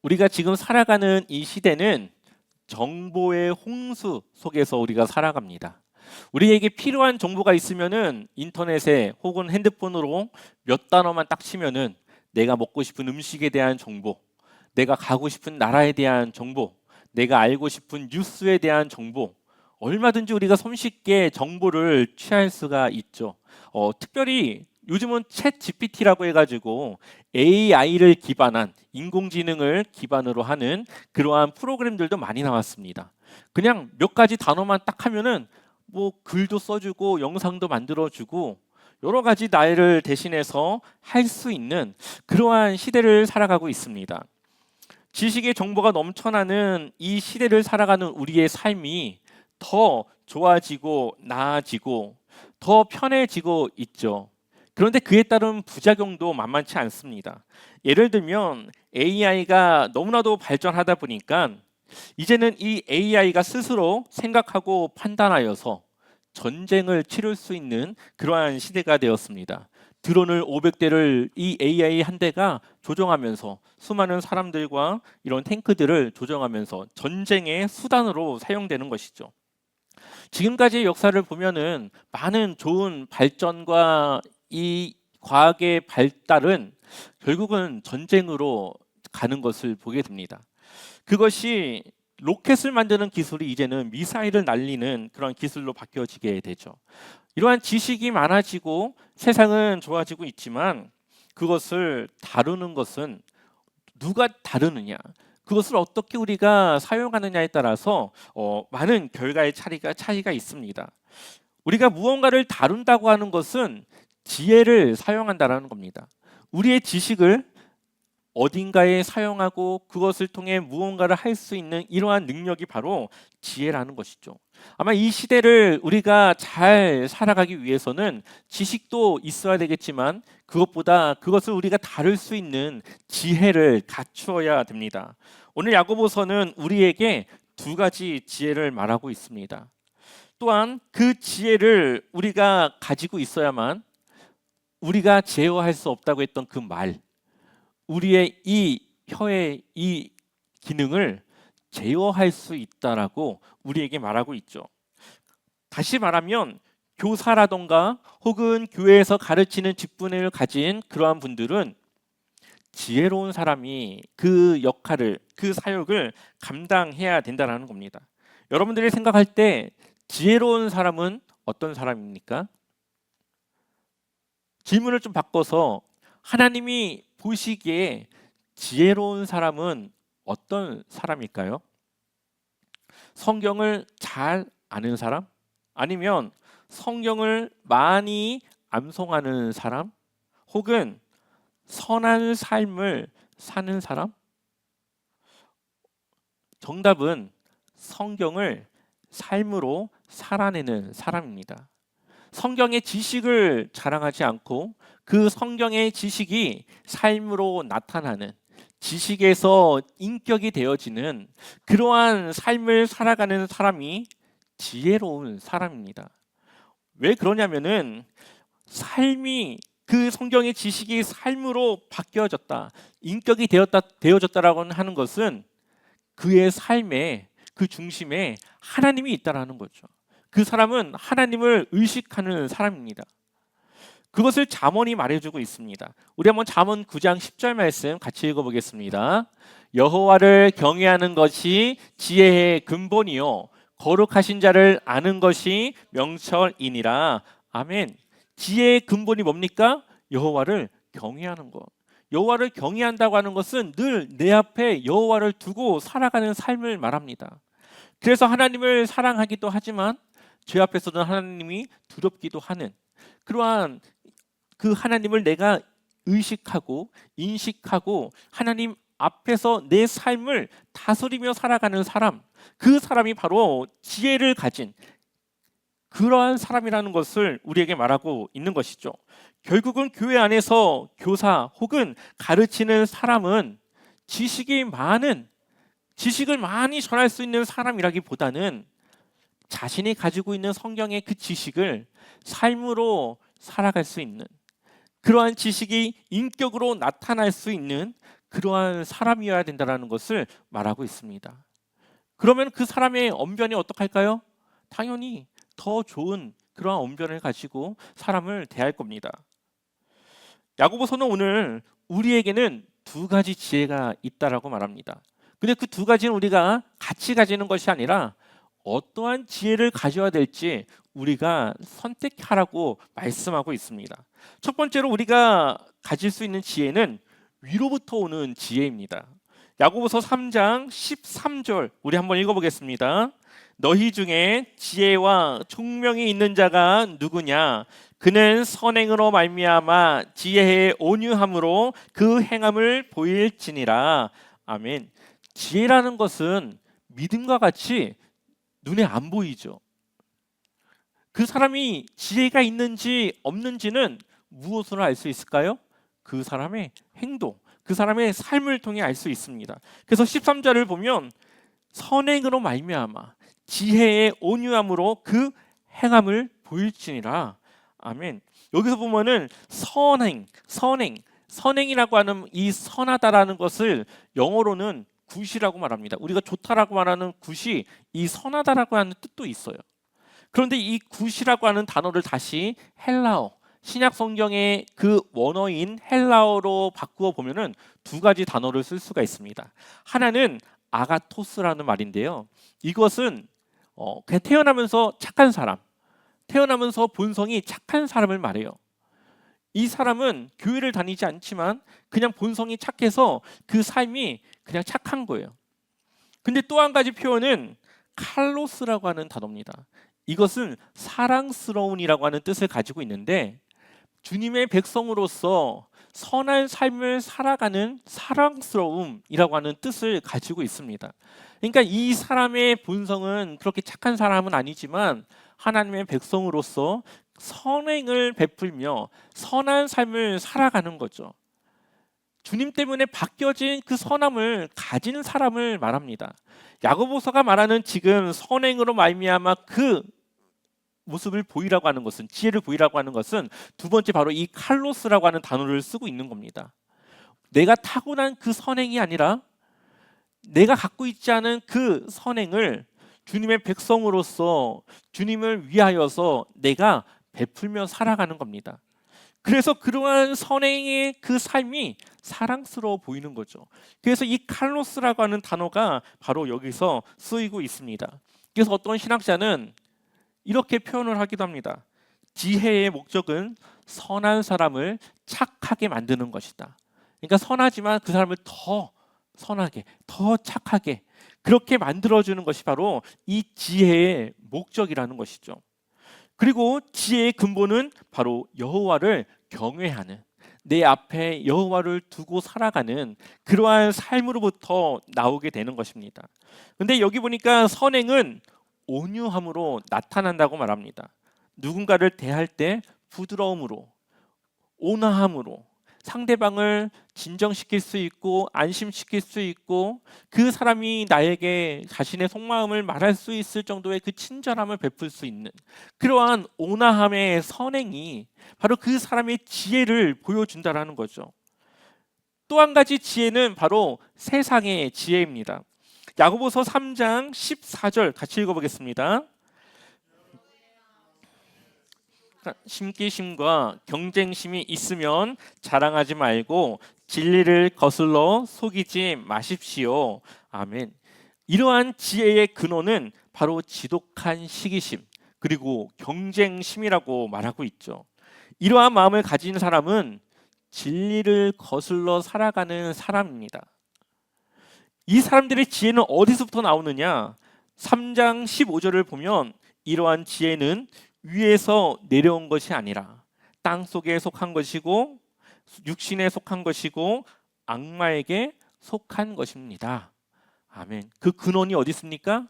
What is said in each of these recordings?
우리가 지금 살아가는 이 시대는 정보의 홍수 속에서 우리가 살아갑니다. 우리에게 필요한 정보가 있으면은 인터넷에 혹은 핸드폰으로 몇 단어만 딱 치면은 내가 먹고 싶은 음식에 대한 정보, 내가 가고 싶은 나라에 대한 정보, 내가 알고 싶은 뉴스에 대한 정보, 얼마든지 우리가 손쉽게 정보를 취할 수가 있죠. 특별히 요즘은 챗 GPT라고 해가지고 AI를 기반한 인공지능을 기반으로 하는 그러한 프로그램들도 많이 나왔습니다. 그냥 몇 가지 단어만 딱 하면은 뭐 글도 써주고 영상도 만들어주고 여러 가지 나를 대신해서 할 수 있는 그러한 시대를 살아가고 있습니다. 지식의 정보가 넘쳐나는 이 시대를 살아가는 우리의 삶이 더 좋아지고 나아지고 더 편해지고 있죠. 그런데 그에 따른 부작용도 만만치 않습니다. 예를 들면 AI가 너무나도 발전하다 보니까 이제는 이 AI가 스스로 생각하고 판단하여서 전쟁을 치를 수 있는 그러한 시대가 되었습니다. 드론을 500대를 이 AI 한 대가 조종하면서 수많은 사람들과 이런 탱크들을 조종하면서 전쟁의 수단으로 사용되는 것이죠. 지금까지의 역사를 보면은 많은 좋은 발전과 이 과학의 발달은 결국은 전쟁으로 가는 것을 보게 됩니다. 그것이 로켓을 만드는 기술이 이제는 미사일을 날리는 그런 기술로 바뀌어지게 되죠. 이러한 지식이 많아지고 세상은 좋아지고 있지만 그것을 다루는 것은 누가 다루느냐, 그것을 어떻게 우리가 사용하느냐에 따라서 많은 결과의 차이가 있습니다. 우리가 무언가를 다룬다고 하는 것은 지혜를 사용한다라는 겁니다. 우리의 지식을 어딘가에 사용하고 그것을 통해 무언가를 할 수 있는 이러한 능력이 바로 지혜라는 것이죠. 아마 이 시대를 우리가 잘 살아가기 위해서는 지식도 있어야 되겠지만 그것보다 그것을 우리가 다룰 수 있는 지혜를 갖추어야 됩니다. 오늘 야고보서는 우리에게 두 가지 지혜를 말하고 있습니다. 또한 그 지혜를 우리가 가지고 있어야만 우리가 제어할 수 없다고 했던 그 말, 우리의 이 혀의 이 기능을 제어할 수 있다라고 우리에게 말하고 있죠. 다시 말하면 교사라던가 혹은 교회에서 가르치는 직분을 가진 그러한 분들은 지혜로운 사람이 그 역할을, 그 사역을 감당해야 된다는 겁니다. 여러분들이 생각할 때 지혜로운 사람은 어떤 사람입니까? 질문을 좀 바꿔서 하나님이 보시기에 지혜로운 사람은 어떤 사람일까요? 성경을 잘 아는 사람? 아니면 성경을 많이 암송하는 사람? 혹은 선한 삶을 사는 사람? 정답은 성경을 삶으로 살아내는 사람입니다. 성경의 지식을 자랑하지 않고 그 성경의 지식이 삶으로 나타나는, 지식에서 인격이 되어지는 그러한 삶을 살아가는 사람이 지혜로운 사람입니다. 왜 그러냐면은 삶이, 그 성경의 지식이 삶으로 바뀌어졌다, 인격이 되어졌다라고 하는 것은 그의 삶의 그 중심에 하나님이 있다라는 거죠. 그 사람은 하나님을 의식하는 사람입니다. 그것을 잠언이 말해주고 있습니다. 우리 한번 잠언 9장 10절 말씀 같이 읽어보겠습니다. 여호와를 경외하는 것이 지혜의 근본이요 거룩하신 자를 아는 것이 명철이니라. 아멘. 지혜의 근본이 뭡니까? 여호와를 경외하는 것. 여호와를 경외한다고 하는 것은 늘 내 앞에 여호와를 두고 살아가는 삶을 말합니다. 그래서 하나님을 사랑하기도 하지만 죄 앞에서는 하나님이 두렵기도 하는 그러한 그 하나님을 내가 의식하고 인식하고 하나님 앞에서 내 삶을 다스리며 살아가는 사람, 그 사람이 바로 지혜를 가진 그러한 사람이라는 것을 우리에게 말하고 있는 것이죠. 결국은 교회 안에서 교사 혹은 가르치는 사람은 지식이 많은, 지식을 많이 전할 수 있는 사람이라기보다는 자신이 가지고 있는 성경의 그 지식을 삶으로 살아갈 수 있는, 그러한 지식이 인격으로 나타날 수 있는 그러한 사람이어야 된다는 것을 말하고 있습니다. 그러면 그 사람의 언변이 어떡할까요? 당연히 더 좋은 그러한 언변을 가지고 사람을 대할 겁니다. 야고보서는 오늘 우리에게는 두 가지 지혜가 있다라고 말합니다. 근데 그 두 가지는 우리가 같이 가지는 것이 아니라 어떠한 지혜를 가져야 될지 우리가 선택하라고 말씀하고 있습니다. 첫 번째로 우리가 가질 수 있는 지혜는 위로부터 오는 지혜입니다. 야고보서 3장 13절 우리 한번 읽어보겠습니다. 너희 중에 지혜와 총명이 있는 자가 누구냐? 그는 선행으로 말미암아 지혜의 온유함으로 그 행함을 보일지니라. 아멘. 지혜라는 것은 믿음과 같이 눈에 안 보이죠. 그 사람이 지혜가 있는지 없는지는 무엇으로 알 수 있을까요? 그 사람의 행동, 그 사람의 삶을 통해 알 수 있습니다. 그래서 13절을 보면 선행으로 말미암아 지혜의 온유함으로 그 행함을 보일지니라. 아멘. 여기서 보면은 선행이라고 하는 이 선하다라는 것을 영어로는 굿이라고 말합니다. 우리가 좋다라고 말하는 굿이 이 선하다라고 하는 뜻도 있어요. 그런데 이 굿이라고 하는 단어를 다시 헬라어, 신약 성경의 그 원어인 헬라어로 바꾸어 보면은 두 가지 단어를 쓸 수가 있습니다. 하나는 아가토스라는 말인데요. 이것은 그냥 태어나면서 착한 사람, 태어나면서 본성이 착한 사람을 말해요. 이 사람은 교회를 다니지 않지만 그냥 본성이 착해서 그 삶이 그냥 착한 거예요. 근데 또 한 가지 표현은 칼로스라고 하는 단어입니다. 이것은 사랑스러운이라고 하는 뜻을 가지고 있는데 주님의 백성으로서 선한 삶을 살아가는 사랑스러움이라고 하는 뜻을 가지고 있습니다. 그러니까 이 사람의 본성은 그렇게 착한 사람은 아니지만 하나님의 백성으로서 선행을 베풀며 선한 삶을 살아가는 거죠. 주님 때문에 바뀌어진 그 선함을 가진 사람을 말합니다. 야고보서가 말하는 지금 선행으로 말미암아 그 모습을 보이라고 하는 것은, 지혜를 보이라고 하는 것은 두 번째 바로 이 칼로스라고 하는 단어를 쓰고 있는 겁니다. 내가 타고난 그 선행이 아니라 내가 갖고 있지 않은 그 선행을 주님의 백성으로서 주님을 위하여서 내가 베풀며 살아가는 겁니다. 그래서 그러한 선행의 그 삶이 사랑스러워 보이는 거죠. 그래서 이 칼로스라고 하는 단어가 바로 여기서 쓰이고 있습니다. 그래서 어떤 신학자는 이렇게 표현을 하기도 합니다. 지혜의 목적은 선한 사람을 착하게 만드는 것이다. 그러니까 선하지만 그 사람을 더 선하게, 더 착하게 그렇게 만들어주는 것이 바로 이 지혜의 목적이라는 것이죠. 그리고 지혜의 근본은 바로 여호와를 경외하는, 내 앞에 여호와를 두고 살아가는 그러한 삶으로부터 나오게 되는 것입니다. 근데 여기 보니까 선행은 온유함으로 나타난다고 말합니다. 누군가를 대할 때 부드러움으로, 온화함으로 상대방을 진정시킬 수 있고 안심시킬 수 있고 그 사람이 나에게 자신의 속마음을 말할 수 있을 정도의 그 친절함을 베풀 수 있는 그러한 온화함의 선행이 바로 그 사람의 지혜를 보여준다라는 거죠. 또 한 가지 지혜는 바로 세상의 지혜입니다. 야고보서 3장 14절 같이 읽어보겠습니다. 심기심과 경쟁심이 있으면 자랑하지 말고 진리를 거슬러 속이지 마십시오. 아멘. 이러한 지혜의 근원은 바로 지독한 시기심 그리고 경쟁심이라고 말하고 있죠. 이러한 마음을 가진 사람은 진리를 거슬러 살아가는 사람입니다. 이 사람들의 지혜는 어디서부터 나오느냐? 3장 15절을 보면 이러한 지혜는 위에서 내려온 것이 아니라 땅 속에 속한 것이고 육신에 속한 것이고 악마에게 속한 것입니다. 아멘. 그 근원이 어디 있습니까?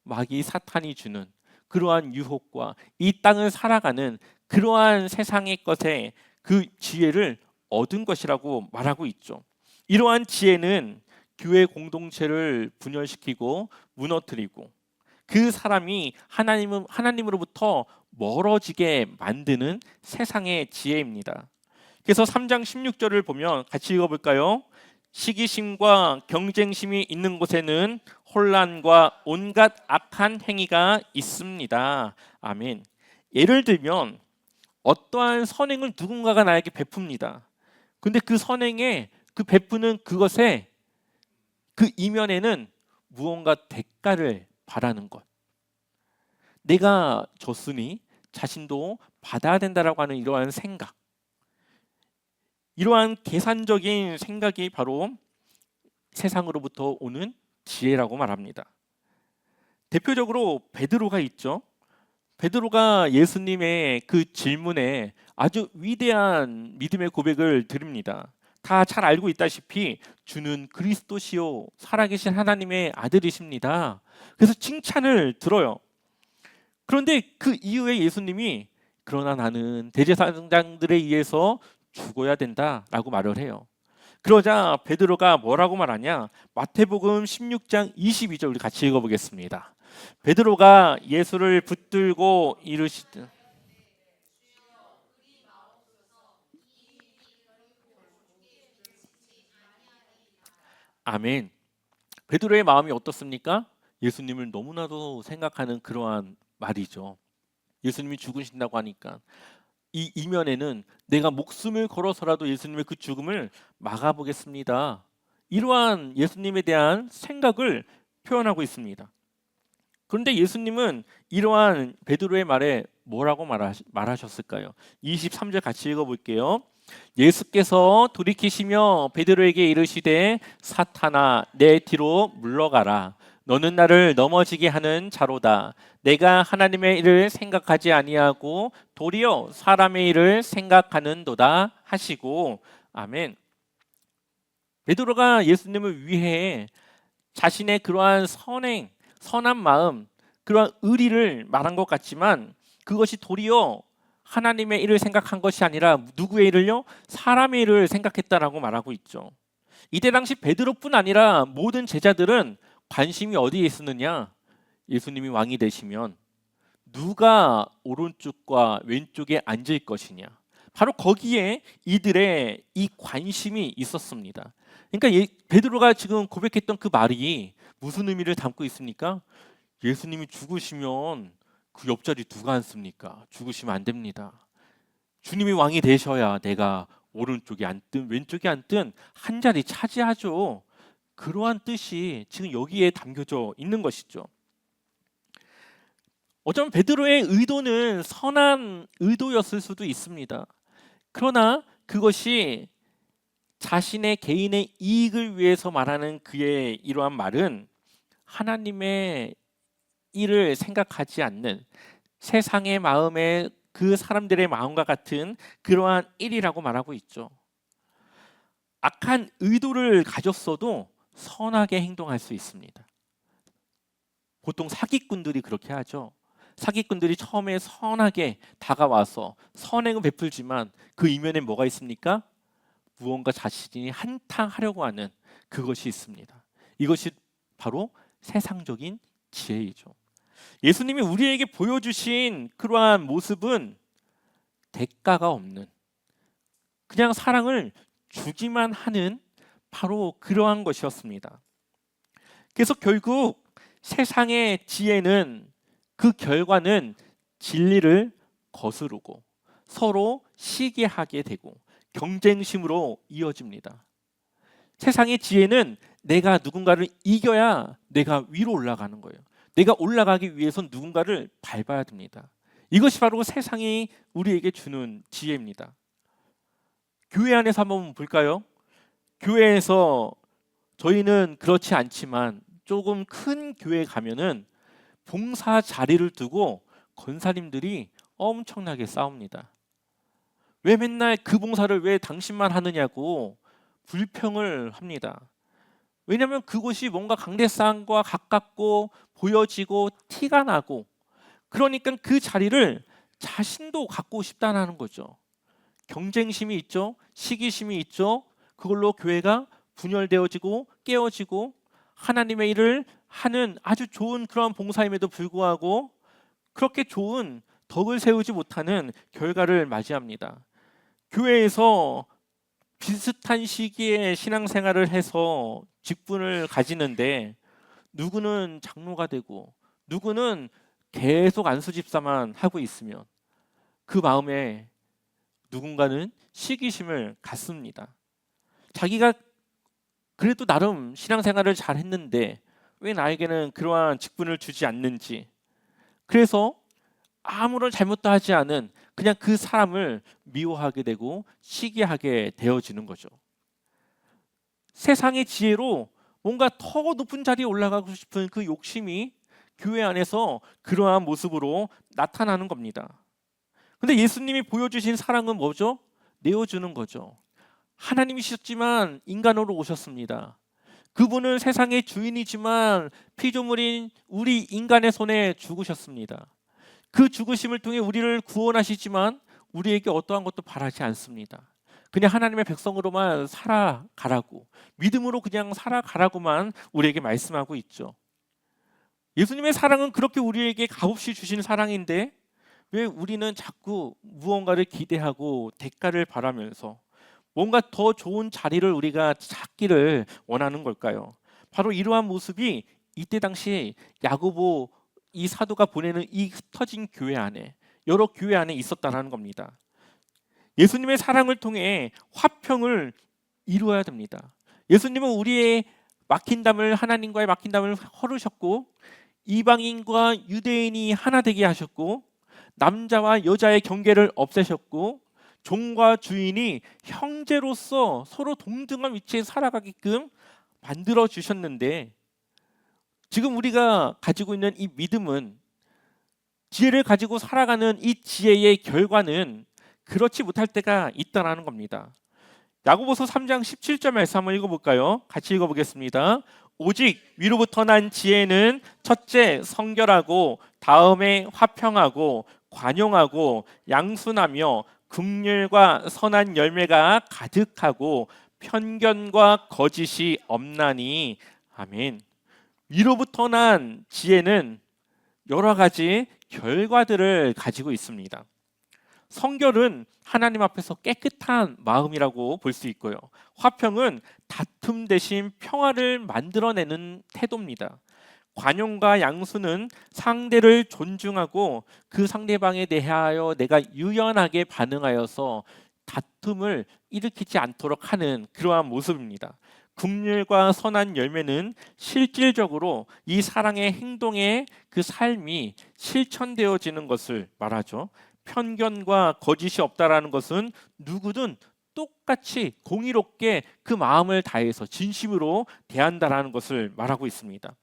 마귀 사탄이 주는 그러한 유혹과 이 땅을 살아가는 그러한 세상의 것에 그 지혜를 얻은 것이라고 말하고 있죠. 이러한 지혜는 교회 공동체를 분열시키고 무너뜨리고 그 사람이 하나님으로부터 멀어지게 만드는 세상의 지혜입니다. 그래서 3장 16절을 보면 같이 읽어볼까요? 시기심과 경쟁심이 있는 곳에는 혼란과 온갖 악한 행위가 있습니다. 아멘. 예를 들면 어떠한 선행을 누군가가 나에게 베풉니다. 근데 그 선행에 그 베푸는 그것에 그 이면에는 무언가 대가를 바라는 것. 내가 줬으니 자신도 받아야 된다라고 하는 이러한 생각. 이러한 계산적인 생각이 바로 세상으로부터 오는 지혜라고 말합니다. 대표적으로 베드로가 있죠. 베드로가 예수님의 그 질문에 아주 위대한 믿음의 고백을 드립니다. 다 잘 알고 있다시피 주는 그리스도시요 살아계신 하나님의 아들이십니다. 그래서 칭찬을 들어요. 그런데 그 이후에 예수님이 그러나 나는 대제사장들에 의해서 죽어야 된다라고 말을 해요. 그러자 베드로가 뭐라고 말하냐? 마태복음 16장 22절 우리 같이 읽어보겠습니다. 베드로가 예수를 붙들고 이르시되 아멘. 베드로의 마음이 어떻습니까? 예수님을 너무나도 생각하는 그러한 말이죠. 예수님이 죽으신다고 하니까 이 이면에는 내가 목숨을 걸어서라도 예수님의 그 죽음을 막아보겠습니다. 이러한 예수님에 대한 생각을 표현하고 있습니다. 그런데 예수님은 이러한 베드로의 말에 뭐라고 말하셨을까요? 23절 같이 읽어볼게요. 예수께서 돌이키시며 베드로에게 이르시되 사탄아 내 뒤로 물러가라. 너는 나를 넘어지게 하는 자로다. 내가 하나님의 일을 생각하지 아니하고 도리어 사람의 일을 생각하는도다 하시고 아멘. 베드로가 예수님을 위해 자신의 그러한 선행, 선한 마음, 그러한 의리를 말한 것 같지만 그것이 도리어 하나님의 일을 생각한 것이 아니라 누구의 일을요? 사람의 일을 생각했다라고 말하고 있죠. 이때 당시 베드로뿐 아니라 모든 제자들은 관심이 어디에 있었느냐? 예수님이 왕이 되시면 누가 오른쪽과 왼쪽에 앉을 것이냐? 바로 거기에 이들의 이 관심이 있었습니다. 그러니까 베드로가 지금 고백했던 그 말이 무슨 의미를 담고 있습니까? 예수님이 죽으시면 그 옆자리 누가 앉습니까? 죽으시면 안 됩니다. 주님이 왕이 되셔야 내가 오른쪽에 앉든 왼쪽에 앉든 한 자리 차지하죠. 그러한 뜻이 지금 여기에 담겨져 있는 것이죠. 어쩌면 베드로의 의도는 선한 의도였을 수도 있습니다. 그러나 그것이 자신의 개인의 이익을 위해서 말하는 그의 이러한 말은 하나님의 일을 생각하지 않는 세상의 마음에 그 사람들의 마음과 같은 그러한 일이라고 말하고 있죠. 악한 의도를 가졌어도 선하게 행동할 수 있습니다. 보통 사기꾼들이 그렇게 하죠. 사기꾼들이 처음에 선하게 다가와서 선행을 베풀지만 그 이면에 뭐가 있습니까? 무언가 자신이 한탕하려고 하는 그것이 있습니다. 이것이 바로 세상적인 지혜이죠. 예수님이 우리에게 보여주신 그러한 모습은 대가가 없는 그냥 사랑을 주기만 하는 바로 그러한 것이었습니다. 그래서 결국 세상의 지혜는 그 결과는 진리를 거스르고 서로 시기하게 되고 경쟁심으로 이어집니다. 세상의 지혜는 내가 누군가를 이겨야 내가 위로 올라가는 거예요. 내가 올라가기 위해선 누군가를 밟아야 됩니다. 이것이 바로 세상이 우리에게 주는 지혜입니다. 교회 안에서 한번 볼까요? 교회에서 저희는 그렇지 않지만 조금 큰 교회에 가면은 봉사 자리를 두고 권사님들이 엄청나게 싸웁니다. 왜 맨날 그 봉사를 왜 당신만 하느냐고 불평을 합니다. 왜냐하면 그곳이 뭔가 강대상과 가깝고 보여지고 티가 나고 그러니까 그 자리를 자신도 갖고 싶다는 거죠. 경쟁심이 있죠. 시기심이 있죠. 그걸로 교회가 분열되어지고 깨어지고 하나님의 일을 하는 아주 좋은 그런 봉사임에도 불구하고 그렇게 좋은 덕을 세우지 못하는 결과를 맞이합니다. 교회에서 비슷한 시기에 신앙생활을 해서 직분을 가지는데 누구는 장로가 되고 누구는 계속 안수집사만 하고 있으면 그 마음에 누군가는 시기심을 갖습니다. 자기가 그래도 나름 신앙생활을 잘 했는데 왜 나에게는 그러한 직분을 주지 않는지, 그래서 아무런 잘못도 하지 않은 그냥 그 사람을 미워하게 되고 시기하게 되어지는 거죠. 세상의 지혜로 뭔가 더 높은 자리에 올라가고 싶은 그 욕심이 교회 안에서 그러한 모습으로 나타나는 겁니다. 근데 예수님이 보여주신 사랑은 뭐죠? 내어주는 거죠. 하나님이셨지만 인간으로 오셨습니다. 그분은 세상의 주인이지만 피조물인 우리 인간의 손에 죽으셨습니다. 그 죽으심을 통해 우리를 구원하시지만 우리에게 어떠한 것도 바라지 않습니다. 그냥 하나님의 백성으로만 살아가라고, 믿음으로 그냥 살아가라고만 우리에게 말씀하고 있죠. 예수님의 사랑은 그렇게 우리에게 값없이 주신 사랑인데 왜 우리는 자꾸 무언가를 기대하고 대가를 바라면서 뭔가 더 좋은 자리를 우리가 찾기를 원하는 걸까요? 바로 이러한 모습이 이때 당시 야고보 이 사도가 보내는 이 흩어진 교회 안에, 여러 교회 안에 있었다는 겁니다. 예수님의 사랑을 통해 화평을 이루어야 됩니다. 예수님은 우리의 막힌 담을, 하나님과의 막힌 담을 헐으셨고 이방인과 유대인이 하나 되게 하셨고 남자와 여자의 경계를 없애셨고 종과 주인이 형제로서 서로 동등한 위치에 살아가게끔 만들어 주셨는데, 지금 우리가 가지고 있는 이 믿음은, 지혜를 가지고 살아가는 이 지혜의 결과는 그렇지 못할 때가 있다라는 겁니다. 야고보서 3장 17절 말씀 한번 읽어볼까요? 같이 읽어보겠습니다. 오직 위로부터 난 지혜는 첫째 성결하고 다음에 화평하고 관용하고 양순하며 긍휼과 선한 열매가 가득하고 편견과 거짓이 없나니. 아멘. 위로부터 난 지혜는 여러 가지 결과들을 가지고 있습니다. 성결은 하나님 앞에서 깨끗한 마음이라고 볼 수 있고요. 화평은 다툼 대신 평화를 만들어내는 태도입니다. 관용과 양수는 상대를 존중하고 그 상대방에 대하여 내가 유연하게 반응하여서 다툼을 일으키지 않도록 하는 그러한 모습입니다. 긍휼과 선한 열매는 실질적으로 이 사랑의 행동의 그 삶이 실천되어지는 것을 말하죠. 편견과 거짓이 없다라는 것은 누구든 똑같이 공의롭게 그 마음을 다해서 진심으로 대한다라는 것을 말하고 있습니다.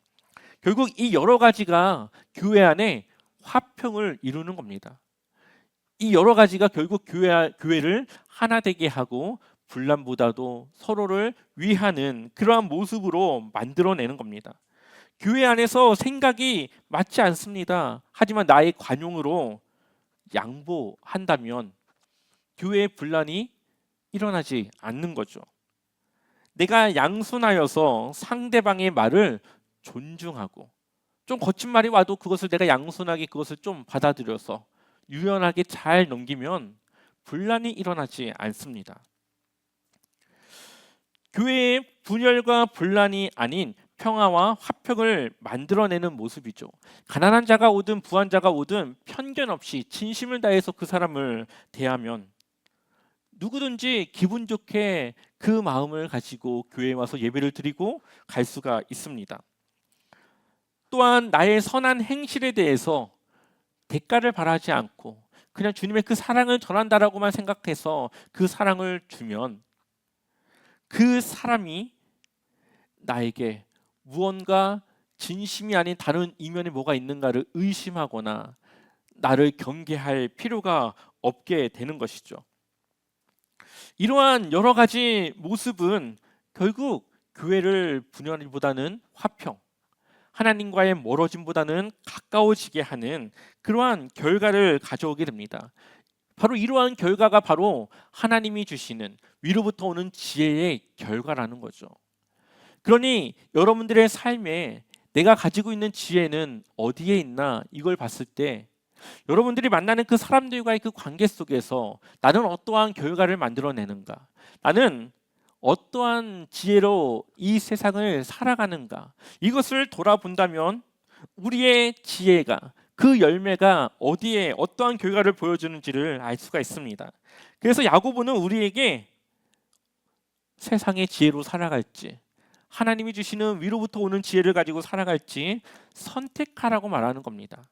결국 이 여러 가지가 교회 안에 화평을 이루는 겁니다. 이 여러 가지가 결국 교회를 하나 되게 하고 분란보다도 서로를 위하는 그러한 모습으로 만들어내는 겁니다. 교회 안에서 생각이 맞지 않습니다. 하지만 나의 관용으로 양보한다면 교회의 분란이 일어나지 않는 거죠. 내가 양순하여서 상대방의 말을 존중하고, 좀 거친 말이 와도 그것을 내가 양순하게 그것을 좀 받아들여서 유연하게 잘 넘기면 분란이 일어나지 않습니다. 교회의 분열과 분란이 아닌 평화와 화평을 만들어내는 모습이죠. 가난한 자가 오든 부한 자가 오든 편견 없이 진심을 다해서 그 사람을 대하면 누구든지 기분 좋게 그 마음을 가지고 교회에 와서 예배를 드리고 갈 수가 있습니다. 또한 나의 선한 행실에 대해서 대가를 바라지 않고 그냥 주님의 그 사랑을 전한다라고만 생각해서 그 사랑을 주면 그 사람이 나에게 무언가 진심이 아닌 다른 이면에 뭐가 있는가를 의심하거나 나를 경계할 필요가 없게 되는 것이죠. 이러한 여러 가지 모습은 결국 교회를 분열보다는 화평, 하나님과의 멀어짐보다는 가까워지게 하는 그러한 결과를 가져오게 됩니다. 바로 이러한 결과가 바로 하나님이 주시는 위로부터 오는 지혜의 결과라는 거죠. 그러니 여러분들의 삶에 내가 가지고 있는 지혜는 어디에 있나, 이걸 봤을 때 여러분들이 만나는 그 사람들과의 그 관계 속에서 나는 어떠한 결과를 만들어내는가? 나는 어떠한 지혜로 이 세상을 살아가는가? 이것을 돌아본다면 우리의 지혜가 그 열매가 어디에 어떠한 결과를 보여주는지를 알 수가 있습니다. 그래서 야고보는 우리에게 세상의 지혜로 살아갈지 하나님이 주시는 위로부터 오는 지혜를 가지고 살아갈지 선택하라고 말하는 겁니다.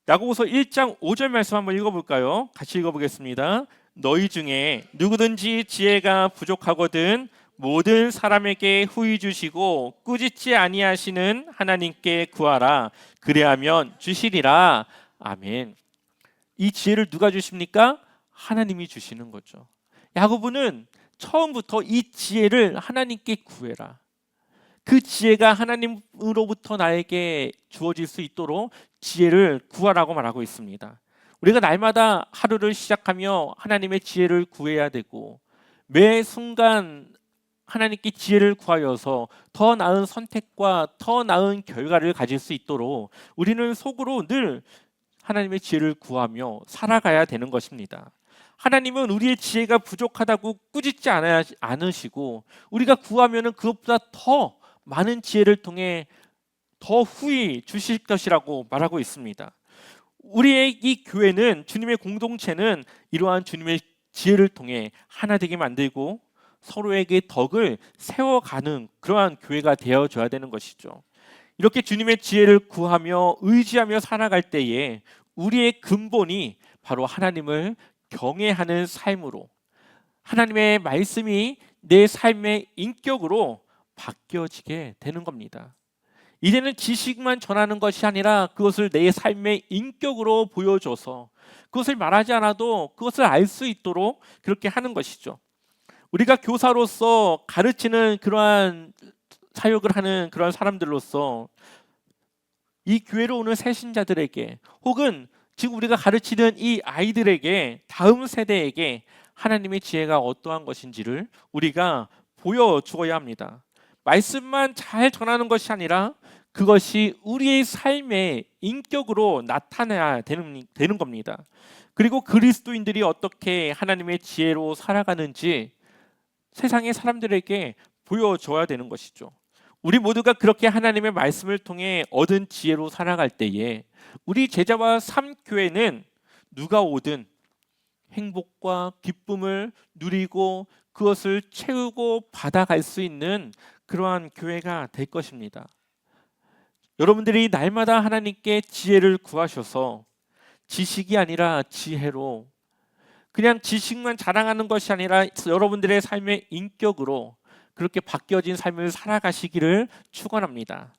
야고보서 1장 5절 말씀 한번 읽어볼까요? 같이 읽어보겠습니다. 너희 중에 누구든지 지혜가 부족하거든 모든 사람에게 후히 주시고 꾸짖지 아니하시는 하나님께 구하라. 그래야면 주시리라. 아멘. 이 지혜를 누가 주십니까? 하나님이 주시는 거죠. 야고보는 처음부터 이 지혜를 하나님께 구해라. 그 지혜가 하나님으로부터 나에게 주어질 수 있도록 지혜를 구하라고 말하고 있습니다. 우리가 날마다 하루를 시작하며 하나님의 지혜를 구해야 되고 매 순간 하나님께 지혜를 구하여서 더 나은 선택과 더 나은 결과를 가질 수 있도록 우리는 속으로 늘 하나님의 지혜를 구하며 살아가야 되는 것입니다. 하나님은 우리의 지혜가 부족하다고 꾸짖지 않으시고 우리가 구하면 그것보다 더 많은 지혜를 통해 더 후히 주실 것이라고 말하고 있습니다. 우리의 이 교회는 주님의 공동체는 이러한 주님의 지혜를 통해 하나 되게 만들고 서로에게 덕을 세워가는 그러한 교회가 되어줘야 되는 것이죠. 이렇게 주님의 지혜를 구하며 의지하며 살아갈 때에 우리의 근본이 바로 하나님을 경외하는 삶으로 하나님의 말씀이 내 삶의 인격으로 바뀌어지게 되는 겁니다. 이제는 지식만 전하는 것이 아니라 그것을 내 삶의 인격으로 보여줘서 그것을 말하지 않아도 그것을 알 수 있도록 그렇게 하는 것이죠. 우리가 교사로서 가르치는 그러한 사역을 하는 그러한 사람들로서 이 교회로 오는 새신자들에게 혹은 지금 우리가 가르치는 이 아이들에게 다음 세대에게 하나님의 지혜가 어떠한 것인지를 우리가 보여주어야 합니다. 말씀만 잘 전하는 것이 아니라 그것이 우리의 삶의 인격으로 나타나야 되는 겁니다. 그리고 그리스도인들이 어떻게 하나님의 지혜로 살아가는지 세상의 사람들에게 보여줘야 되는 것이죠. 우리 모두가 그렇게 하나님의 말씀을 통해 얻은 지혜로 살아갈 때에 우리 제자와 삼교회는 누가 오든 행복과 기쁨을 누리고 그것을 채우고 받아갈 수 있는 그러한 교회가 될 것입니다. 여러분들이 날마다 하나님께 지혜를 구하셔서 지식이 아니라 지혜로 그냥 지식만 자랑하는 것이 아니라 여러분들의 삶의 인격으로 그렇게 바뀌어진 삶을 살아가시기를 축원합니다.